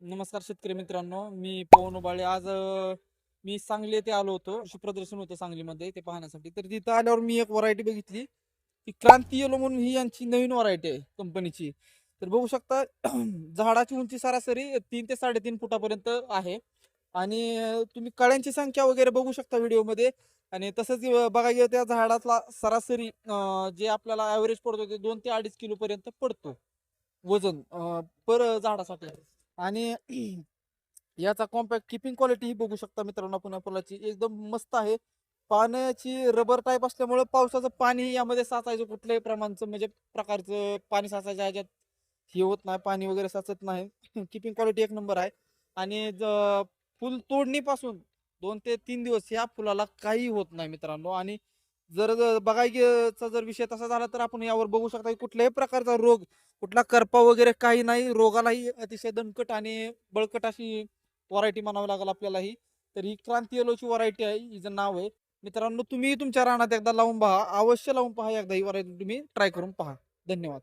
नमस्कार शेतकरी मित्रांनो, मी पवन उबाळे. आज मी सांगली येथे आलो होतो. कृषी प्रदर्शन होतं सांगलीमध्ये, ते पाहण्यासाठी. तर तिथं आल्यावर मी एक व्हरायटी बघितली, की क्रांती येलो म्हणून ही यांची नवीन व्हरायटी आहे कंपनीची. तर बघू शकता झाडाची उंची सरासरी 3 ते 3.5 फुटापर्यंत आहे. आणि तुम्ही कळ्यांची संख्या वगैरे बघू शकता व्हिडिओमध्ये. आणि तसंच बघायला गेलं त्या झाडातला सरासरी जे आपल्याला ॲव्हरेज पडतो ते 2 ते 2.5 किलो पर्यंत पडतो वजन पर झाडासाठी. आणि याचा कॉम्पॅक्ट किपिंग क्वालिटी ही बघू शकता मित्रांनो आपण फुलाची एकदम मस्त आहे. पाण्याची रबर टाईप असल्यामुळे पावसाचं पाणी यामध्ये साचायचं कुठल्याही प्रमाणचं म्हणजे प्रकारचं पाणी साचायच्या ह्याच्यात हे होत नाही, पाणी वगैरे साचत नाही. किपिंग क्वालिटी एक नंबर आहे. आणि फुल तोडणीपासून 2 ते 3 दिवस या फुलाला काही होत नाही मित्रांनो. आणि बघायचा जर विषय तसा झाला तर आपण यावर बघू शकता की कुठल्याही प्रकारचा रोग, कुठला करपा वगैरे काही नाही. रोगालाही अतिशय दणकट आणि बळकट अशी व्हरायटी म्हणावी लागेल आपल्याला ही. तर ही क्रांती येलोची व्हरायटी आहे, हिचं नाव आहे. मित्रांनो, तुम्ही तुमच्या रानात एकदा लावून पहा, अवश्य लावून पहा एकदा ही व्हरायटी, तुम्ही ट्राय करून पहा. धन्यवाद.